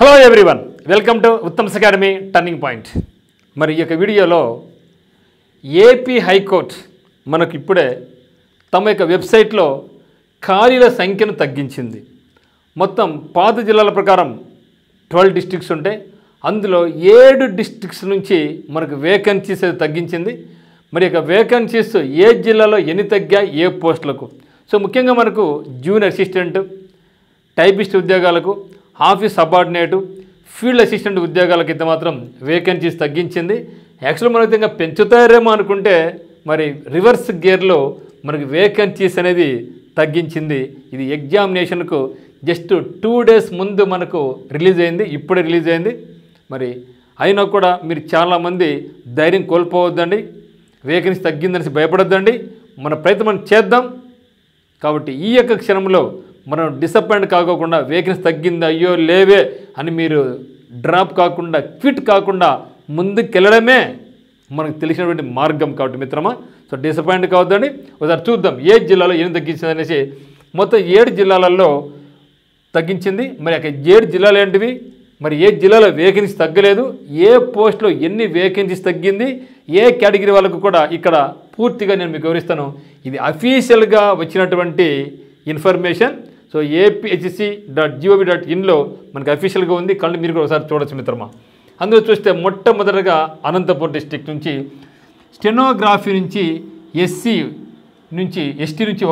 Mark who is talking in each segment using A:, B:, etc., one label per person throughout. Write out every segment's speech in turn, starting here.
A: Hello everyone, welcome to Uttam's academy turning point. మరి ఈ యొక్క వీడియోలో ఏపీ హైకోర్టు మనకు ఇప్పుడే తమ యొక్క వెబ్సైట్లో ఖాళీల సంఖ్యను తగ్గించింది. మొత్తం పాత జిల్లాల ప్రకారం 12 డిస్ట్రిక్ట్స్ ఉంటే అందులో 7 డిస్ట్రిక్ట్స్ నుంచి మనకు వేకెన్సీస్ తగ్గించింది. మరి యొక్క వేకెన్సీస్ ఏ జిల్లాలో ఎన్ని తగ్గాయి, ఏ పోస్టులకు. సో ముఖ్యంగా మనకు జూనియర్ అసిస్టెంట్, టైపిస్ట్ ఉద్యోగాలకు, ఆఫీస్ సబార్డినేటు, ఫీల్డ్ అసిస్టెంట్ ఉద్యోగాలకైతే మాత్రం వేకెన్సీస్ తగ్గించింది. యాక్చువల్ మనకి ఇంకా పెంచుతారేమో అనుకుంటే మరి రివర్స్ గేర్లో మనకి వేకెన్సీస్ అనేది తగ్గించింది. ఇది ఎగ్జామినేషన్కు జస్ట్ 2 డేస్ ముందు మనకు రిలీజ్ అయింది, ఇప్పుడే రిలీజ్ అయింది. మరి అయినా కూడా మీరు చాలామంది ధైర్యం కోల్పోవద్దండి, వేకెన్సీ తగ్గిందని భయపడొద్దండి, మన ప్రయత్నం చేద్దాం. కాబట్టి ఈ యొక్క క్షణంలో మనం డిసప్పాయింట్ కాకోకుండా వేకెన్సీ తగ్గింది అయ్యో లేవే అని మీరు డ్రాప్ కాకుండా, క్విట్ కాకుండా ముందుకెళ్ళడమే మనకు తెలిసినటువంటి మార్గం. కాబట్టి మిత్రమా, సో డిసప్పాయింట్ కావద్దండి. ఒకసారి చూద్దాం ఏ జిల్లాలో ఏం తగ్గించింది అనేసి. మొత్తం 7 జిల్లాలలో తగ్గించింది. మరి అక్కడ 7 జిల్లాలు ఏంటివి, మరి ఏ జిల్లాలో వేకెన్సీ తగ్గలేదు, ఏ పోస్టులో ఎన్ని వేకెన్సీస్ తగ్గింది, ఏ కేటగిరీ వాళ్ళకు కూడా ఇక్కడ పూర్తిగా నేను మీకు వివరిస్తాను. ఇది అఫీషియల్గా వచ్చినటువంటి ఇన్ఫర్మేషన్. సో apsc.gov.inలో మనకు అఫీషియల్గా ఉంది. కళ్ళు మీరు కూడా ఒకసారి చూడొచ్చు మిత్రమా. అందులో చూస్తే మొట్టమొదటిగా అనంతపురం డిస్ట్రిక్ట్ నుంచి స్టెనోగ్రఫీ నుంచి ఎస్టీ నుంచి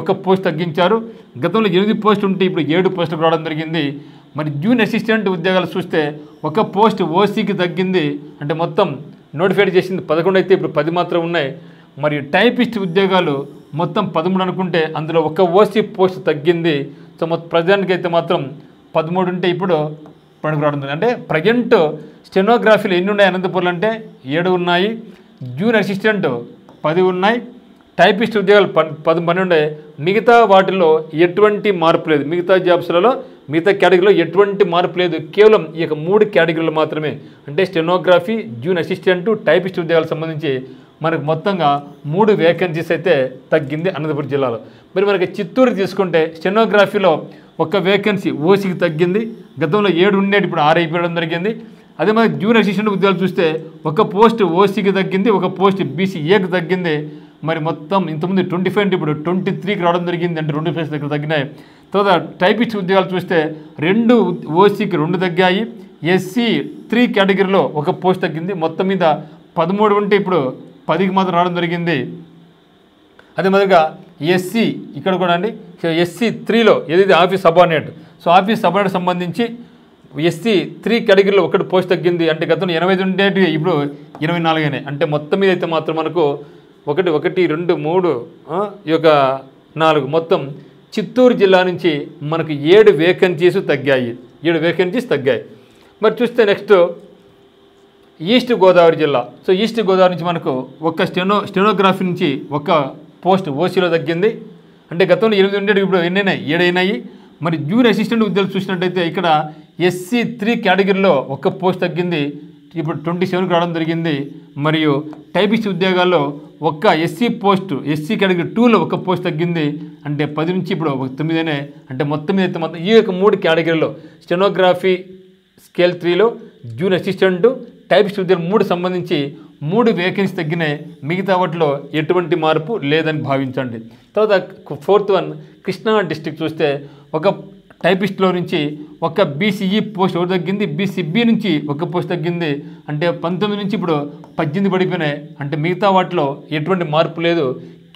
A: 1 పోస్ట్ తగ్గించారు. గతంలో 8 పోస్టులు ఉంటే ఇప్పుడు 7 పోస్టులకు రావడం జరిగింది. మరి జూనియర్ అసిస్టెంట్ ఉద్యోగాలు చూస్తే 1 పోస్ట్ ఓసీకి తగ్గింది. అంటే మొత్తం నోటిఫైడ్ చేసింది 11 అయితే ఇప్పుడు 10 మాత్రం ఉన్నాయి. మరి టైపిస్ట్ ఉద్యోగాలు మొత్తం 13 అనుకుంటే అందులో 1 ఓసీ పోస్ట్ తగ్గింది. సో మొత్తం ప్రజెంట్కి అయితే మాత్రం 13 ఉంటే ఇప్పుడు 12 రావడం. అంటే ప్రజెంట్ స్టెనోగ్రఫీలు ఎన్ని ఉన్నాయి అనంతపురంలో అంటే 7 ఉన్నాయి, జూనియర్ అసిస్టెంట్ 10 ఉన్నాయి, టైపిస్ట్ ఉద్యోగాలు 12 ఉన్నాయి. మిగతా వాటిలో ఎటువంటి మార్పు లేదు. మిగతా జాబ్స్లలో మిగతా కేటగిరీలో ఎటువంటి మార్పు లేదు. కేవలం ఈ యొక్క 3 కేటగిరీలు మాత్రమే. అంటే స్టెనోగ్రఫీ, జూనియర్ అసిస్టెంట్, టైపిస్ట్ ఉద్యోగాలకు సంబంధించి మనకు మొత్తంగా 3 వేకెన్సీస్ అయితే తగ్గింది అనంతపురం జిల్లాలో. మరి మనకి చిత్తూరు తీసుకుంటే స్టెనోగ్రఫీలో 1 వేకెన్సీ ఓసీకి తగ్గింది. గతంలో 7 ఉండేది, ఇప్పుడు 6 అయిపోవడం జరిగింది. అదే మరి జూనియర్ అసిస్టెంట్ ఉద్యోగాలు చూస్తే 1 పోస్ట్ ఓసీకి తగ్గింది, 1 పోస్ట్ బీసీఏకి తగ్గింది. మరి మొత్తం ఇంతకుముందు 25 ఇప్పుడు 23కి రావడం జరిగింది. అంటే 2 ప్లేస్ దగ్గర తగ్గినాయి. తర్వాత టైపిస్ట్ ఉద్యోగాలు చూస్తే 2 ఓసీకి 2 తగ్గాయి, ఎస్సీ 3 కేటగిరీలో 1 పోస్ట్ తగ్గింది. మొత్తం మీద 13 ఉంటే ఇప్పుడు 10కి మాత్రం రావడం జరిగింది. అదే మాదిరిగా ఎస్సీ ఇక్కడ కూడా అండి, ఎస్సీ 3లో ఏదైతే office subordinate, so office subordinate సంబంధించి ఎస్సీ 3 కేటగిరీలో 1 పోస్ట్ తగ్గింది. అంటే గతంలో 85 ఉండేవి ఇప్పుడు 24 అయినాయి. అంటే మొత్తం మీద అయితే మాత్రం మనకు 1 2 3 ఈ యొక్క 4 మొత్తం చిత్తూరు జిల్లా నుంచి మనకు 7 వేకెన్సీస్ తగ్గాయి. 7 వేకెన్సీస్ తగ్గాయి. మరి చూస్తే నెక్స్ట్ ఈస్ట్ గోదావరి జిల్లా. సో ఈస్ట్ గోదావరి నుంచి మనకు 1 స్టెనోగ్రఫీ నుంచి 1 పోస్ట్ ఓసీలో తగ్గింది. అంటే గతంలో 8 ఉండేవి ఇప్పుడు ఎన్ని అయినాయి, 7 అయినాయి. మరి జూనియర్ అసిస్టెంట్ ఉద్యోగాలు చూసినట్టయితే ఇక్కడ ఎస్సీ 3 కేటగిరీలో 1 పోస్ట్ తగ్గింది, ఇప్పుడు 27కి రావడం జరిగింది. మరియు టైపిస్ట్ ఉద్యోగాల్లో 1 ఎస్సీ పోస్ట్, ఎస్సీ కేటగిరీ 2లో 1 పోస్ట్ తగ్గింది. అంటే 10 నుంచి ఇప్పుడు 9 అంటే మొత్తం మీద అయితే మొత్తం ఈ యొక్క 3 కేటగిరీలో స్టెనోగ్రఫీ స్కేల్ 3లో, జూనియర్ అసిస్టెంట్, టైపిస్ట్ ఉద్యోగం 3 సంబంధించి 3 వేకెన్సీ తగ్గినాయి. మిగతా వాటిలో ఎటువంటి మార్పు లేదని భావించండి. తర్వాత 4th వన్ కృష్ణా డిస్ట్రిక్ట్ చూస్తే 1 టైపిస్ట్లో నుంచి 1 బీసీఈ పోస్ట్ ఒకటి తగ్గింది, బీసీబీ నుంచి 1 పోస్ట్ తగ్గింది. అంటే 19 నుంచి ఇప్పుడు 18 పడిపోయినాయి. అంటే మిగతా వాటిలో ఎటువంటి మార్పు లేదు.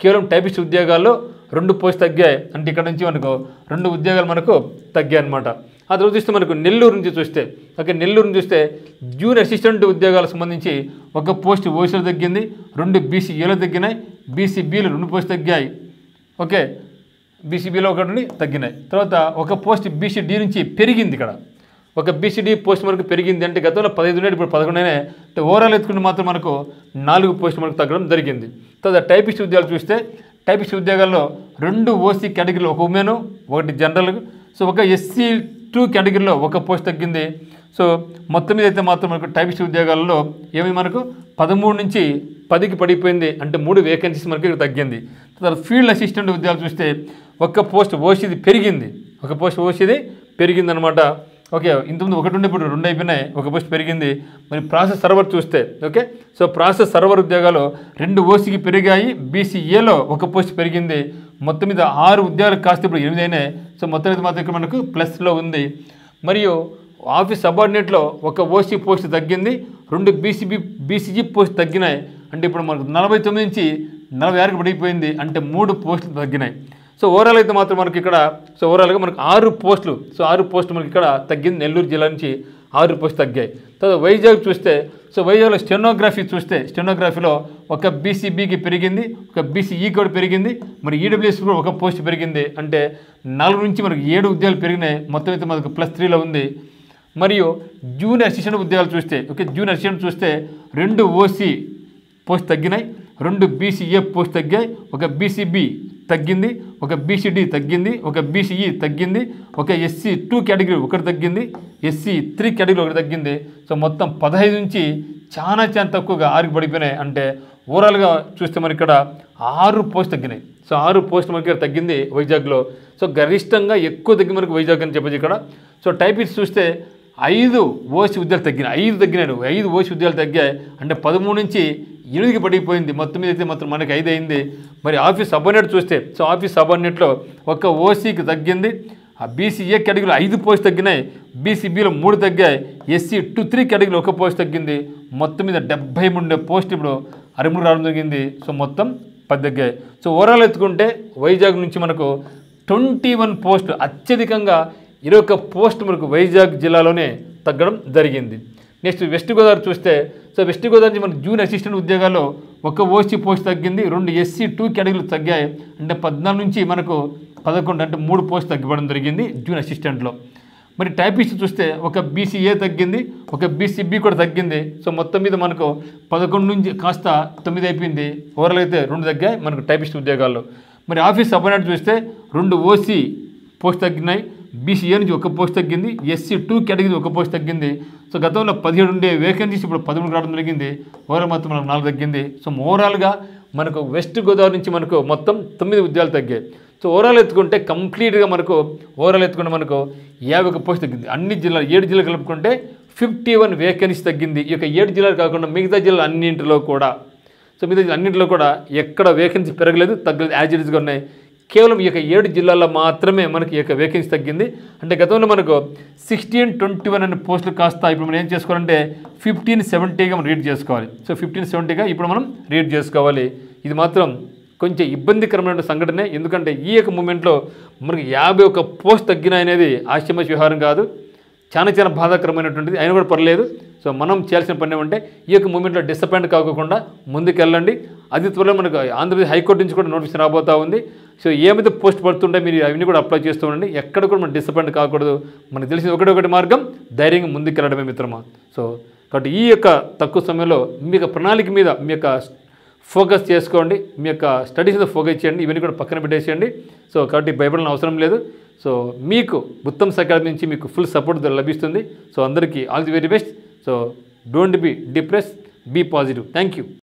A: కేవలం టైపిస్ట్ ఉద్యోగాల్లో 2 పోస్ట్ తగ్గాయి. అంటే ఇక్కడ నుంచి మనకు 2 ఉద్యోగాలు మనకు తగ్గాయి అనమాట. ఆ తర్వాత చూస్తే మనకు నెల్లూరు నుంచి చూస్తే నెల్లూరు నుంచి చూస్తే జూనియర్ అసిస్టెంట్ ఉద్యోగాలకు సంబంధించి 1 పోస్ట్ ఓసీలో తగ్గింది, 2 బీసీఏలో తగ్గినాయి, బీసీబీలో 2 పోస్ట్ తగ్గాయి. ఓకే, బీసీబీలో 1 తగ్గినాయి. తర్వాత 1 పోస్ట్ బీసీడీ నుంచి పెరిగింది. ఇక్కడ 1 బీసీడీ పోస్ట్ మనకు పెరిగింది. అంటే గతంలో 15 ఉండేది ఇప్పుడు 11 అయినాయి. అంటే ఓవరాల్ ఎత్తుకుంటే మాత్రం మనకు 4 పోస్టులు మనకు తగ్గడం జరిగింది. తర్వాత టైపిస్ట్ ఉద్యోగాలు చూస్తే టైపిస్ట్ ఉద్యోగాల్లో 2 ఓసీ కేటగిరీలో 1 ఉమెన్, 1 జనరల్. సో 1 ఎస్సీ 2 కేటగిరీలో 1 పోస్ట్ తగ్గింది. సో మొత్తం మీద అయితే మాత్రం మనకు టైపిస్ట్ ఉద్యోగాల్లో ఏమి మనకు 13 నుంచి 10కి పడిపోయింది. అంటే 3 వేకెన్సీస్ మనకి ఇక్కడ తగ్గింది. తర్వాత ఫీల్డ్ అసిస్టెంట్ ఉద్యోగాలు చూస్తే 1 పోస్ట్ ఓసీది పెరిగింది, 1 పోస్ట్ ఓసీది పెరిగిందనమాట. ఓకే, ఇంతకుముందు ఒకటి ఉండే ఇప్పుడు 2 అయిపోయినాయి, ఒక పోస్ట్ పెరిగింది. మరి ప్రాసెస్ సర్వర్ చూస్తే ఓకే, సో ప్రాసెస్ సర్వర్ ఉద్యోగాలు 2 ఓసీకి పెరిగాయి, బీసీఏలో ఒక పోస్ట్ పెరిగింది. మొత్తం మీద 6 ఉద్యోగాలు కాస్త ఇప్పుడు 8 అయినాయి. సో మొత్తం మీద మాత్రం ఇక్కడ మనకు ప్లస్లో ఉంది. మరియు ఆఫీస్ సబార్డినేట్లో ఒక ఓసీ పోస్ట్ తగ్గింది, 2 బీసీజీ పోస్ట్ తగ్గినాయి. అంటే ఇప్పుడు మనకు 49 నుంచి 46కి పడిపోయింది, అంటే 3 పోస్టులు తగ్గినాయి. సో ఓవరాల్ అయితే మాత్రం మనకి ఇక్కడ ఓవరాల్గా మనకు 6 పోస్టులు, 6 పోస్టులు మనకి ఇక్కడ తగ్గింది. నెల్లూరు జిల్లా నుంచి 6 పోస్టులు తగ్గాయి. తర్వాత వైజాగ్ చూస్తే, వైజాగ్లో స్టెనోగ్రఫీ చూస్తే, స్టెనోగ్రఫీలో ఒక బీసీబీకి పెరిగింది, ఒక బీసీఈ కూడా పెరిగింది, మరి ఈడబ్ల్యూఎస్ కూడా ఒక పోస్ట్ పెరిగింది. అంటే 4 నుంచి మనకు 7 ఉద్యోగాలు పెరిగినాయి. మొత్తం అయితే మనకు +3లో ఉంది. మరియు జూనియర్ అసిస్టెంట్ ఉద్యోగాలు చూస్తే ఓకే, జూనియర్ అసిస్టెంట్ చూస్తే 2 ఓసీ పోస్ట్ తగ్గినాయి, 2 బీసీఏ పోస్ట్ తగ్గాయి, ఒక బీసీబీ తగ్గింది, ఒక బీసీడీ తగ్గింది, ఒక బీసీఈ తగ్గింది, ఒక SC2 కేటగిరీ ఒకటి తగ్గింది, SC3 కేటగిరీ ఒకటి తగ్గింది. సో మొత్తం 15 నుంచి చాలా తక్కువగా 6కి పడిపోయినాయి. అంటే ఓవరాల్గా చూస్తే మనకి ఇక్కడ 6 పోస్ట్ తగ్గినాయి. సో 6 పోస్టులు మనకి తగ్గింది వైజాగ్లో. సో గరిష్టంగా ఎక్కువ తగ్గి మనకు వైజాగ్ అని చెప్పచ్చు ఇక్కడ. సో టైపిస్ట్ చూస్తే 5 ఓసీ ఉద్యోగాలు తగ్గినాయి, 5 తగ్గినాయి, 5 ఓసీ ఉద్యోగాలు తగ్గాయి. అంటే 13 నుంచి 8కి పడిపోయింది. మొత్తం మీద అయితే మాత్రం మనకి 5 అయింది. మరి ఆఫీస్ సబార్డినేట్ చూస్తే, ఆఫీస్ సబార్డినేట్లో ఒక ఓసీకి తగ్గింది, ఆ బీసీఏ కేటగిరీలో 5 పోస్ట్ తగ్గినాయి, బీసీబీలో 3 తగ్గాయి, SC2-3 కేటగిరీలో 1 పోస్ట్ తగ్గింది. మొత్తం మీద 73 పోస్టులు ఇప్పుడు 63 రావడం జరిగింది. సో మొత్తం 10 తగ్గాయి. సో ఓవరాల్ ఎత్తుకుంటే వైజాగ్ నుంచి మనకు 21 పోస్టులు, అత్యధికంగా 21 పోస్టులు మనకు వైజాగ్ జిల్లాలోనే తగ్గడం జరిగింది. నెక్స్ట్ వెస్ట్ గోదావరి చూస్తే, వెస్ట్ గోదావరి నుంచి మనకు జూనియర్ అసిస్టెంట్ ఉద్యోగాల్లో ఒక ఓసీ పోస్ట్ తగ్గింది, 2 SC2 కేటగిరీలు తగ్గాయి. అంటే 14 నుంచి మనకు 11, అంటే 3 పోస్ట్ తగ్గిపోవడం జరిగింది జూనియర్ అసిస్టెంట్లో. మరి టైపిస్ట్ చూస్తే ఒక బీసీఏ తగ్గింది, ఒక బీసీబీ కూడా తగ్గింది. సో మొత్తం మీద మనకు 11 నుంచి కాస్త 9 అయిపోయింది. ఓవరాల్ అయితే 2 తగ్గాయి మనకు టైపిస్ట్ ఉద్యోగాల్లో. మరి ఆఫీస్ సబార్డినేట్ చూస్తే 2 ఓసీ పోస్ట్ తగ్గినాయి, బీసీఏ నుంచి 1 పోస్ట్ తగ్గింది, SC2 కేటగిరీ 1 పోస్ట్ తగ్గింది. సో గతంలో 17 ఉండే వేకెన్సీస్ ఇప్పుడు 13 రావడం జరిగింది. ఓవరాల్ మొత్తం మనకు 4 తగ్గింది. సో ఓవరాల్గా మనకు వెస్ట్ గోదావరి నుంచి మనకు మొత్తం 9 ఉద్యోగాలు తగ్గాయి. సో ఓవరాల్ ఎత్తుకుంటే కంప్లీట్గా మనకు 51 పోస్ట్ తగ్గింది. అన్ని జిల్లాలు 7 జిల్లాలు కలుపుకుంటే 51 వేకెన్సీ తగ్గింది. ఈ యొక్క 7 జిల్లాలు కాకుండా మిగతా జిల్లాలు అన్నింటిలో కూడా, మిగతా జిల్లా అన్నింటిలో కూడా ఎక్కడ వేకెన్సీ పెరగలేదు, తగ్గలేదు, యాజ్ ఇట్ ఈస్గా ఉన్నాయి. కేవలం ఈ యొక్క 7 జిల్లాల్లో మాత్రమే మనకి ఈ యొక్క వేకెన్సీ తగ్గింది. అంటే గతంలో మనకు 1621 అనే పోస్టులు కాస్త ఇప్పుడు మనం ఏం చేసుకోవాలంటే 1570గా మనం రీడ్ చేసుకోవాలి. సో 1570గా ఇప్పుడు మనం రీడ్ చేసుకోవాలి. ఇది మాత్రం కొంచెం ఇబ్బందికరమైన సంఘటనే. ఎందుకంటే ఈ యొక్క మూమెంట్లో మనకి 51 పోస్ట్ తగ్గినాయనేది ఆశ్చర్య వ్యవహారం కాదు, చాలా బాధాకరమైనటువంటిది. అయినా కూడా పర్లేదు. సో మనం చేయాల్సిన పని ఏమంటే ఈ యొక్క మూమెంట్లో డిసప్పాయింట్ కాకుండా ముందుకెళ్ళండి. అది త్వరలో మనకు ఆంధ్రప్రదేశ్ హైకోర్టు నుంచి కూడా నోటిఫికేషన్ రాబోతూ ఉంది. సో ఏమైతే పోస్ట్ పడుతుంటే మీరు అవన్నీ కూడా అప్లై చేస్తూ ఉండండి. ఎక్కడ కూడా మనం డిసప్పాయింట్ కాకూడదు. మనకు తెలిసిన ఒకటి మార్గం ధైర్యంగా ముందుకెళ్ళడమే మిత్రమా. సో కాబట్టి ఈ యొక్క తక్కువ సమయంలో మీ యొక్క ప్రణాళిక మీద మీ యొక్క ఫోకస్ చేసుకోండి, మీ యొక్క స్టడీస్ మీద ఫోకస్ చేయండి, ఇవన్నీ కూడా పక్కన పెట్టేసేయండి. సో కాబట్టి భయపడాల్సిన అవసరం లేదు. సో మీకు ఉత్తమ్ అకాడమీ నుంచి మీకు ఫుల్ సపోర్ట్ లభిస్తుంది. సో అందరికీ all the very best. So don't be depress, be positive. Thank you.